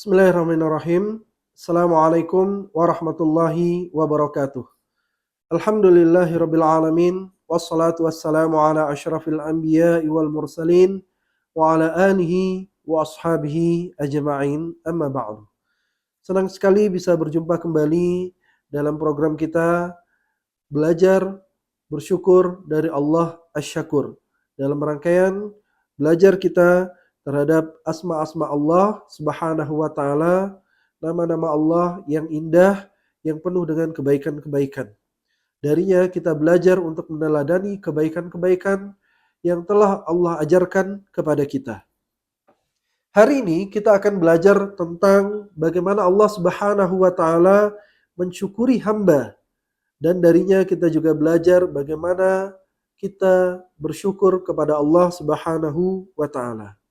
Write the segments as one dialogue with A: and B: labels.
A: Bismillahirrahmanirrahim. Assalamualaikum warahmatullahi wabarakatuh. Alhamdulillahirabbil alamin wassalatu wassalamu ala asyrafil anbiya'i wal mursalin wa ala alihi wa ashabihi ajma'in. Amma ba'du. Senang sekali bisa berjumpa kembali dalam program kita belajar bersyukur dari Allah Asy-Syakur. Dalam rangkaian belajar kita terhadap asma-asma Allah Subhanahu wa taala, nama-nama Allah yang indah, yang penuh dengan kebaikan-kebaikan. Darinya kita belajar untuk meneladani kebaikan-kebaikan yang telah Allah ajarkan kepada kita. Hari ini kita akan belajar tentang bagaimana Allah Subhanahu wa taala mensyukuri hamba, dan darinya kita juga belajar bagaimana kita bersyukur kepada Allah Subhanahu wa taala.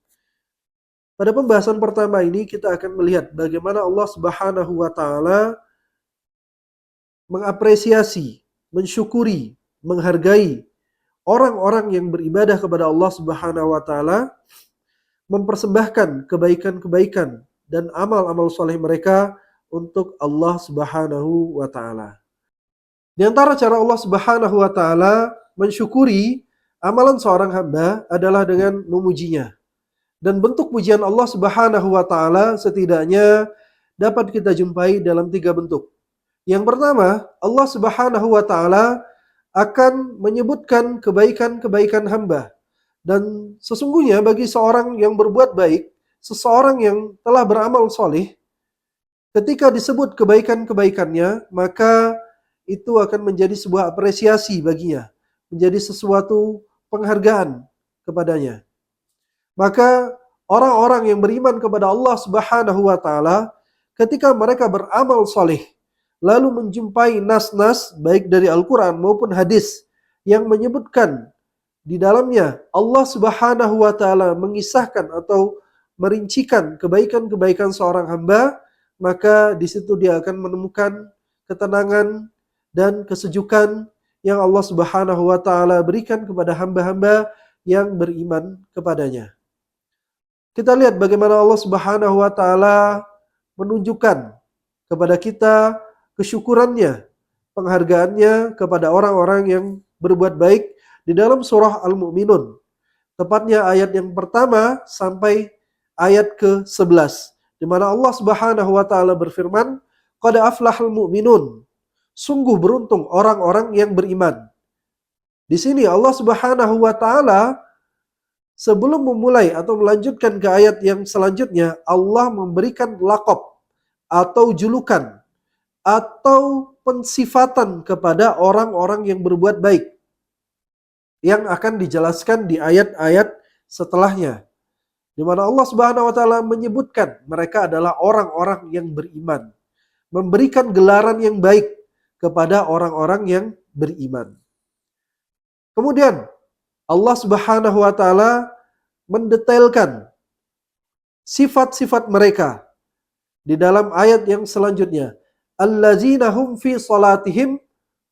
A: Pada pembahasan pertama ini kita akan melihat bagaimana Allah Subhanahu wa taala mengapresiasi, mensyukuri, menghargai orang-orang yang beribadah kepada Allah Subhanahu wa taala, mempersembahkan kebaikan-kebaikan dan amal-amal soleh mereka untuk Allah Subhanahu wa taala. Di antara cara Allah Subhanahu wa taala mensyukuri amalan seorang hamba adalah dengan memujinya. Dan bentuk pujian Allah Subhanahu wa taala setidaknya dapat kita jumpai dalam 3 bentuk. Yang pertama, Allah Subhanahu wa taala akan menyebutkan kebaikan-kebaikan hamba. Dan sesungguhnya bagi seorang yang berbuat baik, seseorang yang telah beramal soleh, ketika disebut kebaikan-kebaikannya, maka itu akan menjadi sebuah apresiasi baginya, menjadi sesuatu penghargaan kepadanya. Maka orang-orang yang beriman kepada Allah Subhanahu wa taala, ketika mereka beramal soleh, lalu menjumpai nas-nas baik dari Al-Quran maupun hadis yang menyebutkan di dalamnya Allah Subhanahu wa taala mengisahkan atau merincikan kebaikan-kebaikan seorang hamba, maka di situ dia akan menemukan ketenangan dan kesejukan yang Allah Subhanahu wa taala berikan kepada hamba-hamba yang beriman kepadanya. Kita lihat bagaimana Allah Subhanahu wa taala menunjukkan kepada kita kesyukurannya, penghargaannya kepada orang-orang yang berbuat baik di dalam surah Al-Mu'minun. Tepatnya ayat yang pertama sampai ayat ke-11, di mana Allah Subhanahu wa taala berfirman, "Qad aflahal mu'minun." Sungguh beruntung orang-orang yang beriman. Di sini Allah Subhanahu wa taala sebelum memulai atau melanjutkan ke ayat yang selanjutnya, Allah memberikan laqab atau julukan atau pensifatan kepada orang-orang yang berbuat baik yang akan dijelaskan di ayat-ayat setelahnya, di mana Allah Subhanahu wa taala menyebutkan mereka adalah orang-orang yang beriman, memberikan gelaran yang baik kepada orang-orang yang beriman. Kemudian Allah Subhanahu wa taala mendetailkan sifat-sifat mereka di dalam ayat yang selanjutnya. Allazina hum fi salatihim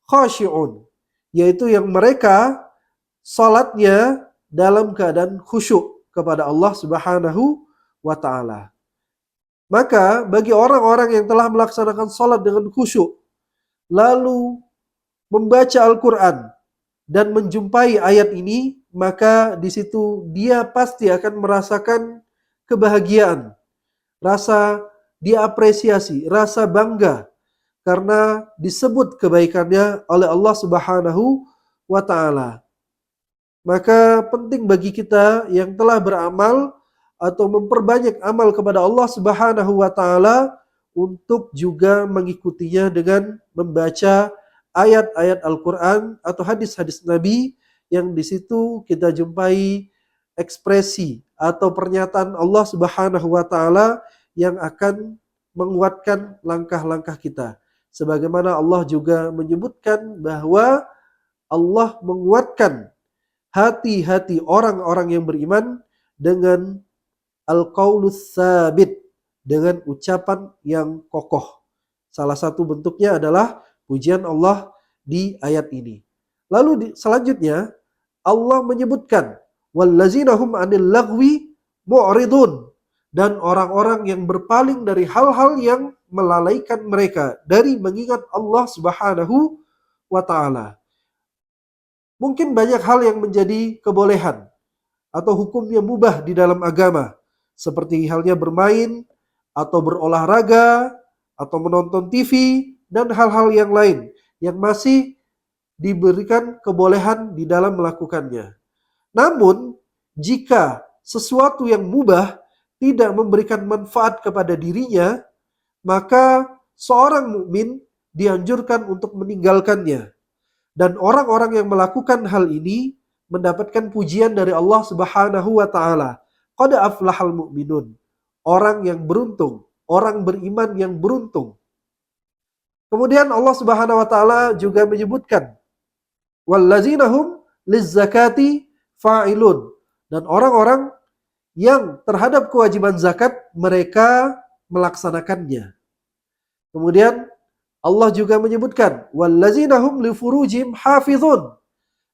A: khashi'un, yaitu yang mereka salatnya dalam keadaan khusyuk kepada Allah Subhanahu wa taala. Maka bagi orang-orang yang telah melaksanakan salat dengan khusyuk, lalu membaca Al-Quran dan menjumpai ayat ini, maka di situ dia pasti akan merasakan kebahagiaan, rasa diapresiasi, rasa bangga karena disebut kebaikannya oleh Allah Subhanahu wa taala. Maka penting bagi kita yang telah beramal atau memperbanyak amal kepada Allah Subhanahu wa taala untuk juga mengikutinya dengan membaca ayat-ayat Al-Quran atau hadis-hadis Nabi yang di situ kita jumpai ekspresi atau pernyataan Allah Subhanahu wa taala yang akan menguatkan langkah-langkah kita. Sebagaimana Allah juga menyebutkan bahwa Allah menguatkan hati-hati orang-orang yang beriman dengan al-qaulus sabit, dengan ucapan yang kokoh. Salah satu bentuknya adalah pujian Allah di ayat ini. Lalu selanjutnya Allah menyebutkan wallazina hum 'anil lagwi mu'ridun, dan orang-orang yang berpaling dari hal-hal yang melalaikan mereka dari mengingat Allah Subhanahu wa taala. Mungkin banyak hal yang menjadi kebolehan atau hukum yang mubah di dalam agama, seperti halnya bermain atau berolahraga atau menonton TV dan hal-hal yang lain yang masih diberikan kebolehan di dalam melakukannya. Namun, jika sesuatu yang mubah tidak memberikan manfaat kepada dirinya, maka seorang mukmin dianjurkan untuk meninggalkannya. Dan orang-orang yang melakukan hal ini mendapatkan pujian dari Allah Subhanahu wa taala. Qad aflahal mu'minun. Orang yang beruntung, orang beriman yang beruntung. Kemudian Allah Subhanahu wa taala juga menyebutkan wallazina hum lizzakati fa'ilun, dan orang-orang yang terhadap kewajiban zakat mereka melaksanakannya. Kemudian Allah juga menyebutkan wallazina hum li furujihim hafizun,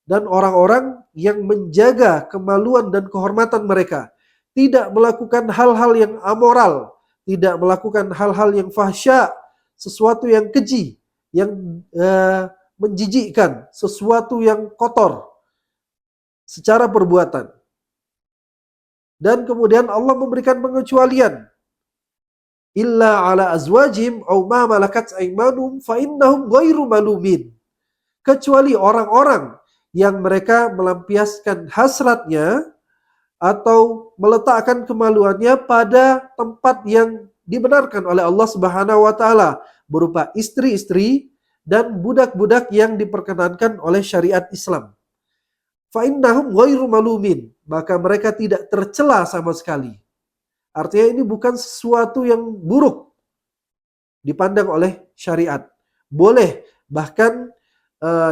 A: dan orang-orang yang menjaga kemaluan dan kehormatan mereka, tidak melakukan hal-hal yang amoral, tidak melakukan hal-hal yang fahsya, sesuatu yang keji, yang menjijikkan, sesuatu yang kotor secara perbuatan. Dan kemudian Allah memberikan pengecualian, illa ala azwajim aw ma malakat aymanuhum fa innahum ghairu malumin, kecuali orang-orang yang mereka melampiaskan hasratnya atau meletakkan kemaluannya pada tempat yang dibenarkan oleh Allah Subhanahu wa taala, berupa istri-istri dan budak-budak yang diperkenankan oleh syariat Islam. Fa innahum ghairu malumin, maka mereka tidak tercela sama sekali. Artinya ini bukan sesuatu yang buruk dipandang oleh syariat. Boleh, bahkan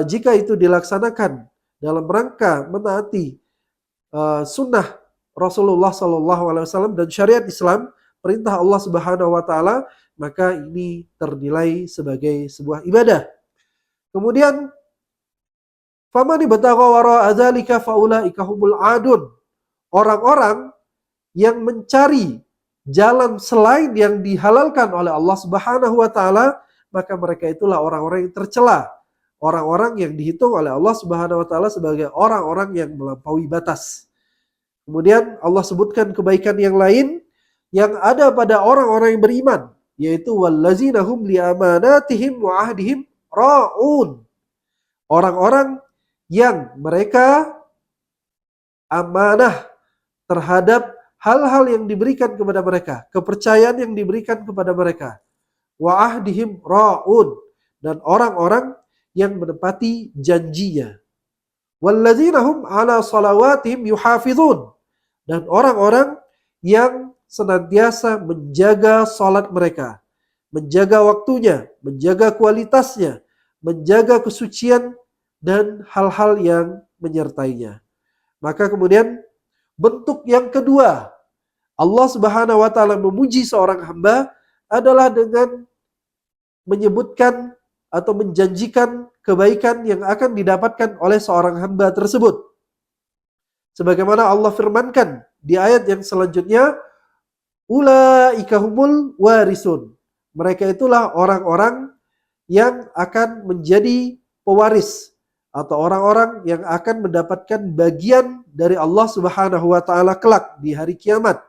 A: jika itu dilaksanakan dalam rangka menaati sunnah Rasulullah SAW dan syariat Islam, perintah Allah Subhanahu wa taala, maka ini ternilai sebagai sebuah ibadah. Kemudian faman ibtagha wara'a dzalika faulaika humul adun. Orang-orang yang mencari jalan selain yang dihalalkan oleh Allah Subhanahu wa taala, maka mereka itulah orang-orang yang tercela. Orang-orang yang dihitung oleh Allah Subhanahu wa taala sebagai orang-orang yang melampaui batas. Kemudian Allah sebutkan kebaikan yang lain yang ada pada orang-orang yang beriman, yaitu wallazina hum li amanatihim wa ahdihim ra'un. Orang-orang yang mereka amanah terhadap hal-hal yang diberikan kepada mereka, kepercayaan yang diberikan kepada mereka. Wa ahdihim ra'un, dan orang-orang yang menepati janjinya. Wallazina hum ala salawatihim yuhafizun, dan orang-orang yang senantiasa menjaga salat mereka, menjaga waktunya, menjaga kualitasnya, menjaga kesucian dan hal-hal yang menyertainya. Maka kemudian bentuk yang kedua Allah Subhanahu wa taala memuji seorang hamba adalah dengan menyebutkan atau menjanjikan kebaikan yang akan didapatkan oleh seorang hamba tersebut. Sebagaimana Allah firmankan di ayat yang selanjutnya, ulaika humul warisun. Mereka itulah orang-orang yang akan menjadi pewaris atau orang-orang yang akan mendapatkan bagian dari Allah Subhanahu wa taala kelak di hari kiamat.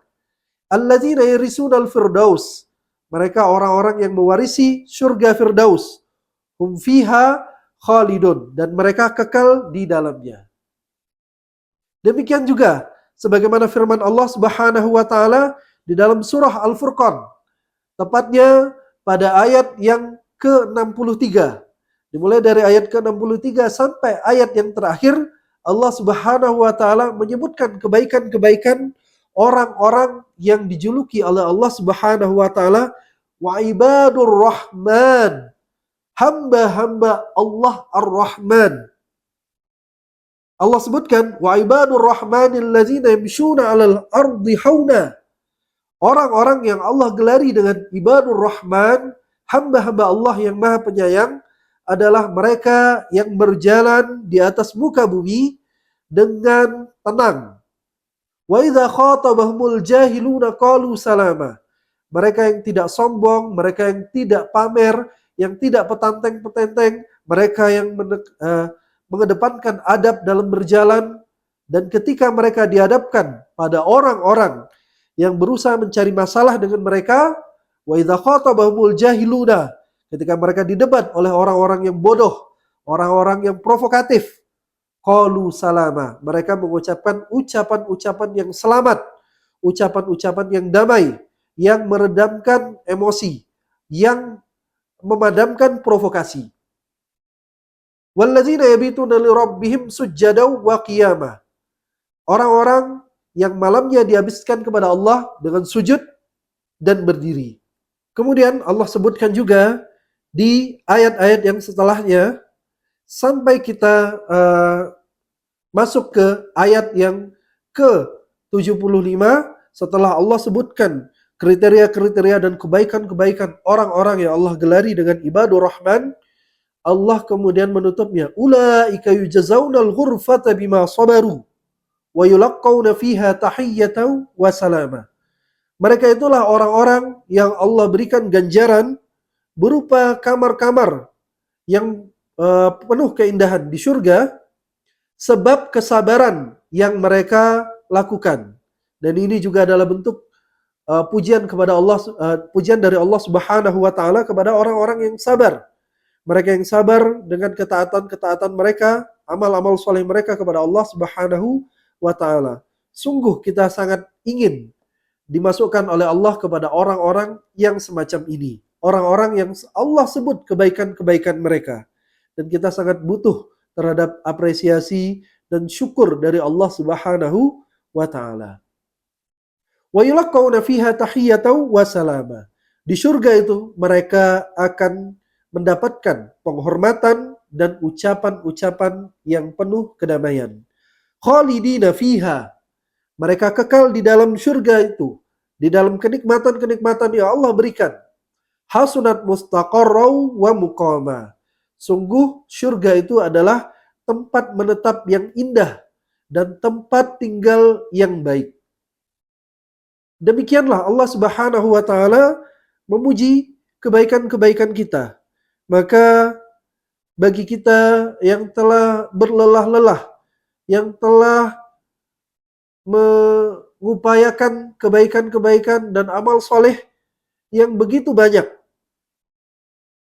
A: Alladzina yarisunal firdaus. Mereka orang-orang yang mewarisi surga Firdaus. Hum fiha khalidun, dan mereka kekal di dalamnya. Demikian juga sebagaimana firman Allah Subhanahu wa taala di dalam surah Al-Furqan, tepatnya pada ayat yang ke-63. Dimulai dari ayat ke-63 sampai ayat yang terakhir, Allah Subhanahu wa taala menyebutkan kebaikan-kebaikan orang-orang yang dijuluki oleh Allah Subhanahu wa taala wa ibadur rahman, hamba-hamba Allah Ar-Rahman. Allah sebutkan wa ibadur rahmanil ladzina yamshuna 'alal ardi hauna. Orang-orang yang Allah gelari dengan ibadur rahman, hamba-hamba Allah yang Maha Penyayang, adalah mereka yang berjalan di atas muka bumi dengan tenang. Wa idza khatabahumul jahiluna qalu salama. Mereka yang tidak sombong, mereka yang tidak pamer, yang tidak petanteng-petenteng, mereka yang mengedepankan adab dalam berjalan, dan ketika mereka dihadapkan pada orang-orang yang berusaha mencari masalah dengan mereka, wa idza khatabahumul jahiluna, ketika mereka didebat oleh orang-orang yang bodoh, orang-orang yang provokatif, qalu salama, mereka mengucapkan ucapan-ucapan yang selamat, ucapan-ucapan yang damai, yang meredamkan emosi, yang memadamkan provokasi. Walladzina yabituna li rabbihim sujjadaw wa qiyamah. Orang-orang yang malamnya dihabiskan kepada Allah dengan sujud dan berdiri. Kemudian Allah sebutkan juga di ayat-ayat yang setelahnya sampai kita masuk ke ayat yang ke-75 setelah Allah sebutkan kriteria-kriteria dan kebaikan-kebaikan orang-orang yang Allah gelari dengan ibadur rahman, Allah kemudian menutupnya, ulaika yujzaunal ghurfata bima sabaru wa yulaqqawna fiha tahiyyatan wa salama. Mereka itulah orang-orang yang Allah berikan ganjaran berupa kamar-kamar yang penuh keindahan di surga sebab kesabaran yang mereka lakukan. Dan ini juga adalah bentuk pujian kepada Allah, pujian dari Allah Subhanahu wa taala kepada orang-orang yang sabar. Mereka yang sabar dengan ketaatan-ketaatan mereka, amal-amal soleh mereka kepada Allah Subhanahu wa taala. Sungguh kita sangat ingin dimasukkan oleh Allah kepada orang-orang yang semacam ini. Orang-orang yang Allah sebut kebaikan-kebaikan mereka. Dan kita sangat butuh terhadap apresiasi dan syukur dari Allah Subhanahu wa taala. Wa yulaqqawna fiha tahiyyatan wa salama. Di surga itu mereka akan mendapatkan penghormatan dan ucapan-ucapan yang penuh kedamaian. Khalidina fiha. Mereka kekal di dalam surga itu, di dalam kenikmatan-kenikmatan yang Allah berikan. Hasunat mustaqarrau wa muqama. Sungguh surga itu adalah tempat menetap yang indah dan tempat tinggal yang baik. Demikianlah Allah Subhanahu wa taala memuji kebaikan-kebaikan kita. Maka bagi kita yang telah berlelah-lelah, yang telah mengupayakan kebaikan-kebaikan dan amal soleh yang begitu banyak,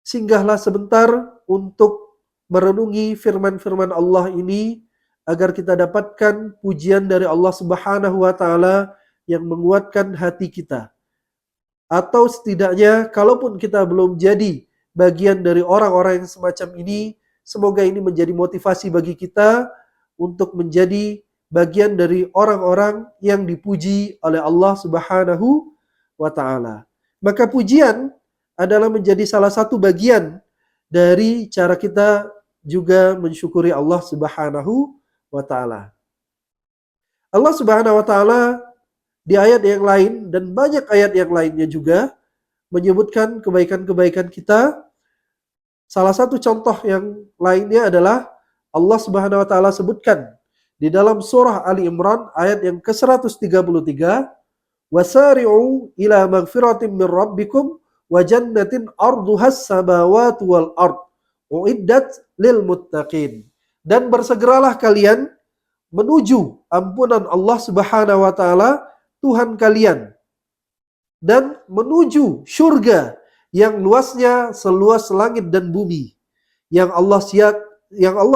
A: singgahlah sebentar untuk merenungi firman-firman Allah ini agar kita dapatkan pujian dari Allah Subhanahu wa taala yang menguatkan hati kita. Atau setidaknya kalaupun kita belum jadi bagian dari orang-orang yang semacam ini, semoga ini menjadi motivasi bagi kita untuk menjadi bagian dari orang-orang yang dipuji oleh Allah Subhanahu wa taala. Maka pujian adalah menjadi salah satu bagian dari cara kita juga mensyukuri Allah Subhanahu wa taala. Allah Subhanahu wa taala di ayat yang lain dan banyak ayat yang lainnya juga menyebutkan kebaikan-kebaikan kita. Salah satu contoh yang lainnya adalah Allah Subhanahu wa taala sebutkan di dalam surah Ali Imran ayat yang ke-133, wasari'u ila magfiratin min rabbikum wa jannatin arduhas samawati wal ard uiddat lil muttaqin. Dan bersegeralah kalian menuju ampunan Allah Subhanahu wa taala Tuhan kalian dan menuju surga yang luasnya seluas langit dan bumi, yang Allah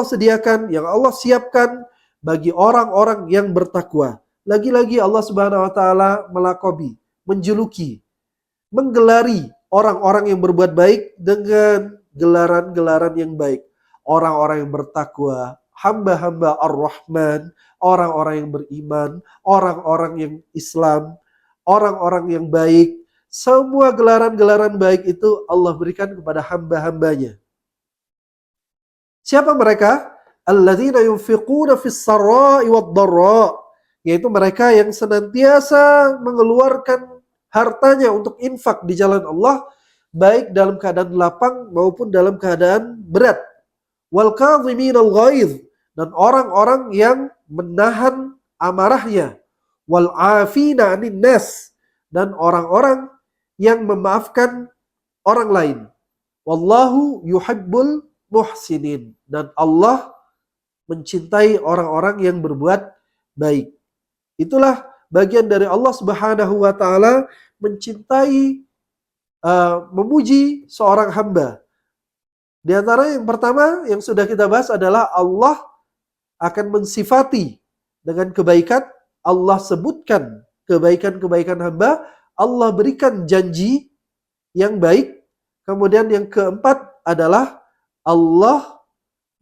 A: sediakan, yang Allah siapkan bagi orang-orang yang bertakwa. Lagi-lagi Allah Subhanahu wa taala melakobi, menjuluki, menggelari orang-orang yang berbuat baik dengan gelaran-gelaran yang baik. Orang-orang yang bertakwa, hamba-hamba Ar-Rahman, orang-orang yang beriman, orang-orang yang Islam, orang-orang yang baik. Semua gelaran-gelaran baik itu Allah berikan kepada hamba-hambanya. Siapa mereka? Alladzina yunfiquna fis sarra'i wad dharra, yaitu mereka yang senantiasa mengeluarkan hartanya untuk infak di jalan Allah, baik dalam keadaan lapang maupun dalam keadaan berat. Wal kadhiminal ghaidh, dan orang-orang yang menahan amarahnya. wal 'afina 'anil nas, dan orang-orang yang memaafkan orang lain. Wallahu yuhibbul muhsinin, dan Allah mencintai orang-orang yang berbuat baik. Itulah bagian dari Allah Subhanahu wa taala mencintai, memuji seorang hamba. Di antara yang pertama yang sudah kita bahas adalah Allah akan mensifati dengan kebaikan, Allah sebutkan kebaikan-kebaikan hamba, Allah berikan janji yang baik. Kemudian yang keempat adalah Allah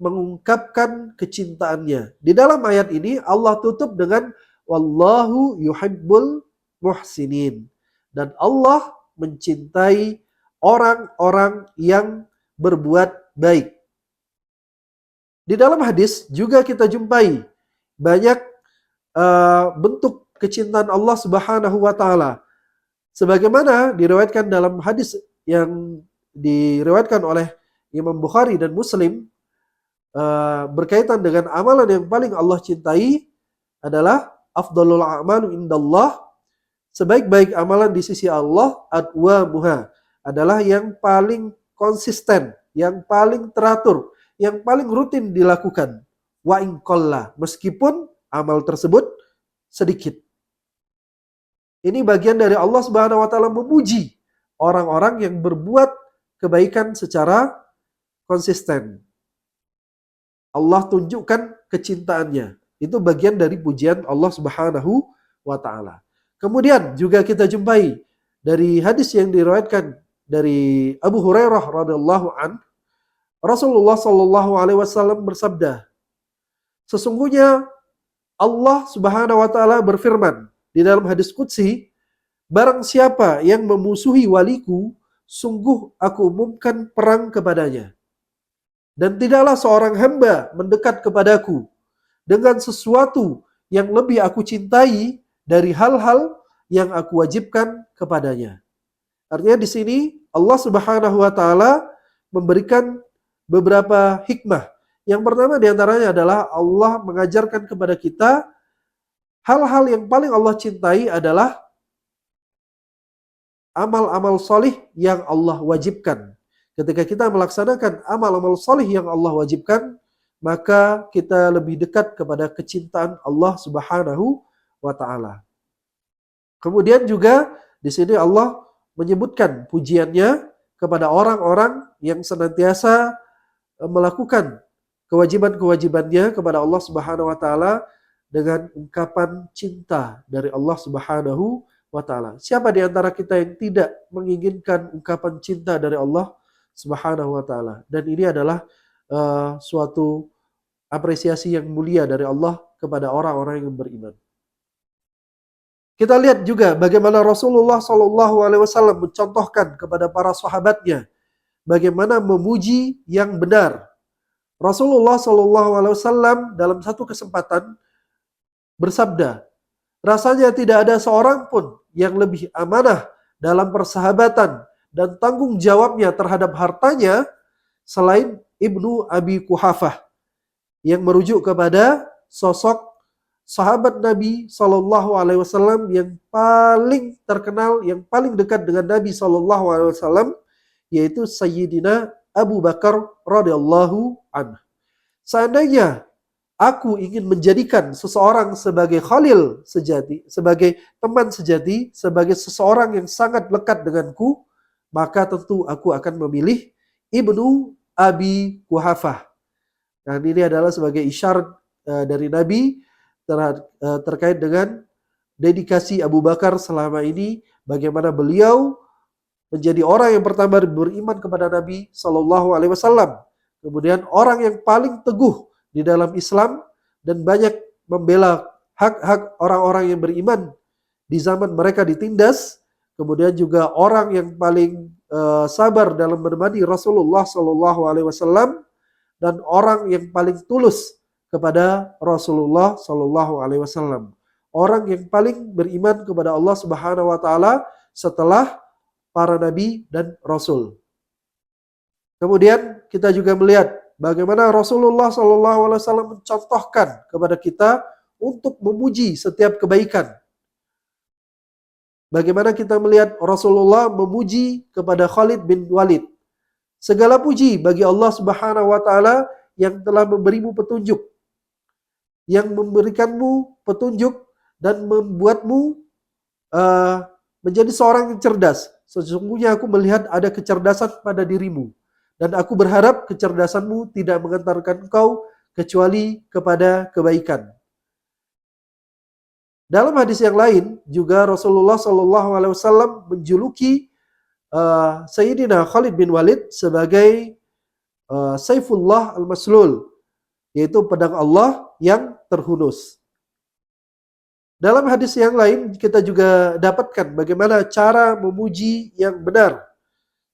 A: mengungkapkan kecintaannya. Di dalam ayat ini Allah tutup dengan wallahu yuhibbul muhsinin, dan Allah mencintai orang-orang yang berbuat baik. Di dalam hadis juga kita jumpai banyak bentuk kecintaan Allah Subhanahu wa taala. Sebagaimana diriwayatkan dalam hadis yang diriwayatkan oleh Imam Bukhari dan Muslim, berkaitan dengan amalan yang paling Allah cintai adalah afdalul a'malu indallah, sebaik-baik amalan di sisi Allah, adwamuha, adalah yang paling konsisten, yang paling teratur, yang paling rutin dilakukan. Wa in qalla, meskipun amal tersebut sedikit. Ini bagian dari Allah Subhanahu wa taala memuji orang-orang yang berbuat kebaikan secara konsisten. Allah tunjukkan kecintaannya. Itu bagian dari pujian Allah Subhanahu wa taala. Kemudian juga kita jumpai dari hadis yang diriwayatkan dari Abu Hurairah radhiyallahu an, Rasulullah sallallahu alaihi wasallam bersabda, sesungguhnya Allah Subhanahu wa taala berfirman di dalam hadis qudsi, barang siapa yang memusuhi waliku, sungguh aku umumkan perang kepadanya. Dan tidaklah seorang hamba mendekat kepadaku dengan sesuatu yang lebih aku cintai dari hal-hal yang aku wajibkan kepadanya. Artinya di sini Allah Subhanahu wa taala memberikan beberapa hikmah. Yang pertama di antaranya adalah Allah mengajarkan kepada kita hal-hal yang paling Allah cintai adalah amal-amal solih yang Allah wajibkan. Ketika kita melaksanakan amal-amal solih yang Allah wajibkan, maka kita lebih dekat kepada kecintaan Allah Subhanahu wa taala. Kemudian juga di sini Allah menyebutkan pujiannya kepada orang-orang yang senantiasa melakukan kewajiban-kewajibannya kepada Allah Subhanahu wa taala dengan ungkapan cinta dari Allah Subhanahu wa taala. Siapa di antara kita yang tidak menginginkan ungkapan cinta dari Allah Subhanahu wa taala? Dan ini adalah suatu apresiasi yang mulia dari Allah kepada orang-orang yang beriman. Kita lihat juga bagaimana Rasulullah Shallallahu alaihi wasallam mencontohkan kepada para sahabatnya bagaimana memuji yang benar. Rasulullah Shallallahu alaihi wasallam dalam satu kesempatan bersabda, rasanya tidak ada seorang pun yang lebih amanah dalam persahabatan dan tanggung jawabnya terhadap hartanya selain Ibnu Abi Quhafah, yang merujuk kepada sosok sahabat Nabi Shallallahu alaihi wasallam yang paling terkenal, yang paling dekat dengan Nabi Shallallahu alaihi wasallam, yaitu Sayyidina Abu Bakar radhiyallahu anhu. Seandainya aku ingin menjadikan seseorang sebagai khalil sejati, sebagai teman sejati, sebagai seseorang yang sangat lekat denganku, maka tentu aku akan memilih Ibnu Abi Quhafah. Dan ini adalah sebagai isyarat dari Nabi terkait dengan dedikasi Abu Bakar selama ini, bagaimana beliau menjadi orang yang pertama beriman kepada Nabi Shallallahu alaihi wasallam. Kemudian orang yang paling teguh di dalam Islam dan banyak membela hak-hak orang-orang yang beriman di zaman mereka ditindas. Kemudian juga orang yang paling sabar dalam menemani Rasulullah Shallallahu alaihi wasallam, dan orang yang paling tulus kepada Rasulullah Shallallahu alaihi wasallam. Orang yang paling beriman kepada Allah Subhanahu wa taala setelah para nabi dan rasul. Kemudian kita juga melihat bagaimana Rasulullah Shallallahu alaihi wasallam mencontohkan kepada kita untuk memuji setiap kebaikan. Bagaimana kita melihat Rasulullah memuji kepada Khalid bin Walid. Segala puji bagi Allah Subhanahu wa taala yang telah memberimu petunjuk, yang memberikanmu petunjuk dan membuatmu uh, menjadi seorang yang cerdas. Sesungguhnya aku melihat ada kecerdasan pada dirimu dan aku berharap kecerdasanmu tidak mengantarkan engkau kecuali kepada kebaikan. Dalam hadis yang lain juga Rasulullah SAW menjuluki Sayyidina Khalid bin Walid sebagai Saifullah al-Maslul, yaitu pedang Allah yang terhunus. Dalam hadis yang lain kita juga dapatkan bagaimana cara memuji yang benar.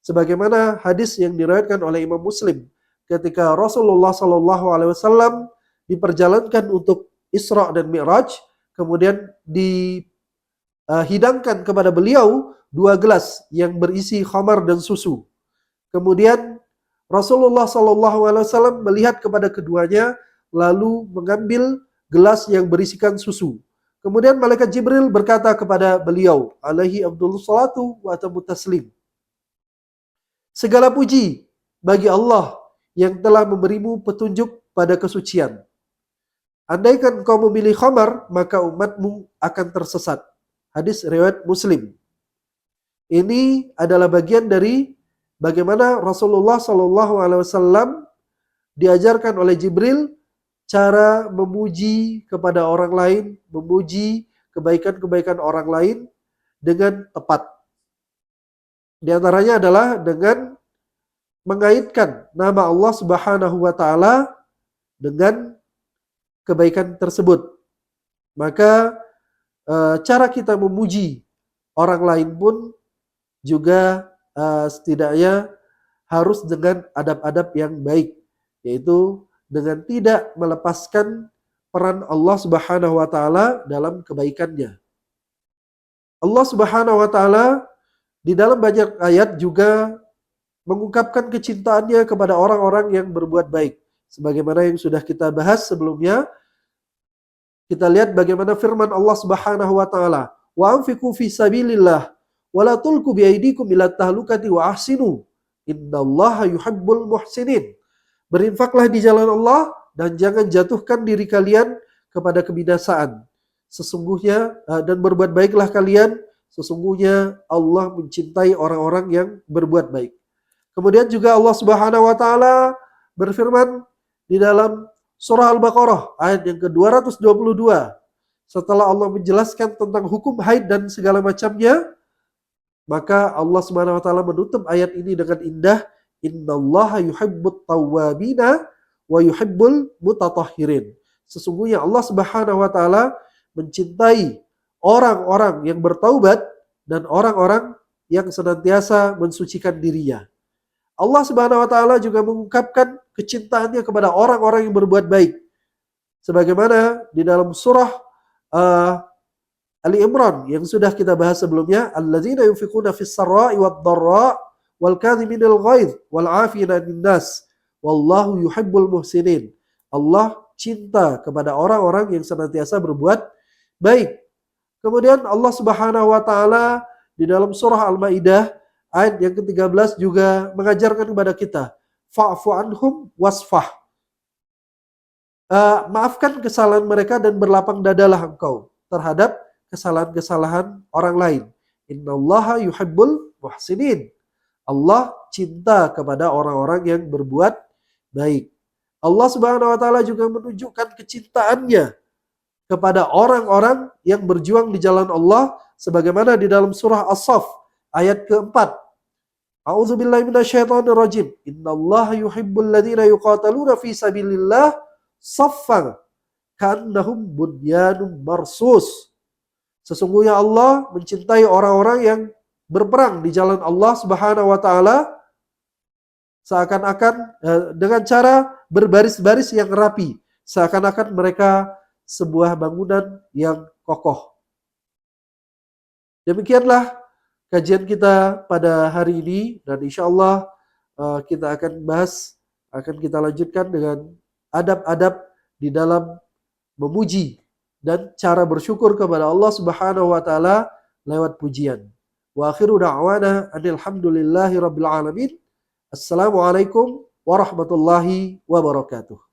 A: Sebagaimana hadis yang diriwayatkan oleh Imam Muslim ketika Rasulullah SAW diperjalankan untuk Isra dan Mi'raj, kemudian dihidangkan kepada beliau 2 gelas yang berisi khamar dan susu. Kemudian Rasulullah SAW melihat kepada keduanya lalu mengambil gelas yang berisikan susu. Kemudian malaikat Jibril berkata kepada beliau, alaihi afdhalus salatu wa atamut taslim, segala puji bagi Allah yang telah memberimu petunjuk pada kesucian. Andaikan kau memilih khamar, maka umatmu akan tersesat. Hadis riwayat Muslim. Ini adalah bagian dari bagaimana Rasulullah SAW diajarkan oleh Jibril cara memuji kepada orang lain, memuji kebaikan-kebaikan orang lain dengan tepat. Di antaranya adalah dengan mengaitkan nama Allah Subhanahu wa taala dengan kebaikan tersebut. Maka cara kita memuji orang lain pun juga setidaknya harus dengan adab-adab yang baik, yaitu dengan tidak melepaskan peran Allah Subhanahu wa taala dalam kebaikannya. Allah Subhanahu wa taala di dalam banyak ayat juga mengungkapkan kecintaannya kepada orang-orang yang berbuat baik. Sebagaimana yang sudah kita bahas sebelumnya, kita lihat bagaimana firman Allah Subhanahu wa taala, "Wa anfiqu fi sabilillah wa la tulqu bi aydikum ila tahlukati wa ahsinu. Innallaha yuhibbul muhsinin." Berinfaklah di jalan Allah dan jangan jatuhkan diri kalian kepada kebinasaan. Sesungguhnya dan berbuat baiklah kalian, sesungguhnya Allah mencintai orang-orang yang berbuat baik. Kemudian juga Allah Subhanahu wa taala berfirman di dalam surah Al-Baqarah ayat yang ke-222. Setelah Allah menjelaskan tentang hukum haid dan segala macamnya, maka Allah Subhanahu wa taala menutup ayat ini dengan indah, innallaha yuhibbut tawwabina wa yuhibbul mutatahhirin. Sesungguhnya Allah Subhanahu wa taala mencintai orang-orang yang bertaubat dan orang-orang yang senantiasa mensucikan dirinya. Allah Subhanahu wa taala juga mengungkapkan kecintaannya kepada orang-orang yang berbuat baik. Sebagaimana di dalam surah Ali Imran yang sudah kita bahas sebelumnya, alladzina yunfiquna fis sarra'i wad dharra wal kadhiminal ghaidh wal 'afina 'anil nas wallahu yuhibbul muhsinin. Allah cinta kepada orang-orang yang senantiasa berbuat baik. Kemudian Allah Subhanahu wa taala di dalam surah Al-Maidah ayat yang ke-13 juga mengajarkan kepada kita, fa'fu anhum wasfah. Maafkan kesalahan mereka dan berlapang dadalah engkau terhadap kesalahan-kesalahan orang lain. Innallaha yuhibbul muhsinin. Allah cinta kepada orang-orang yang berbuat baik. Allah Subhanahu wa taala juga menunjukkan kecintaannya kepada orang-orang yang berjuang di jalan Allah sebagaimana di dalam surah As-Saff ayat keempat. A'udzubillahi minasyaitonirrajim. Innallaha yuhibbul ladzina yuqataluna fi sabilillah saffan ka'annahum bunyanun marsus. Sesungguhnya Allah mencintai orang-orang yang berperang di jalan Allah Subhanahu wa taala seakan-akan dengan cara berbaris-baris yang rapi, seakan-akan mereka sebuah bangunan yang kokoh. Demikianlah kajian kita pada hari ini dan insya Allah kita akan kita lanjutkan dengan adab-adab di dalam memuji dan cara bersyukur kepada Allah Subhanahu wa taala lewat pujian. Wa akhiru da'wana alhamdulillahi rabbil alamin. Assalamualaikum warahmatullahi wabarakatuh.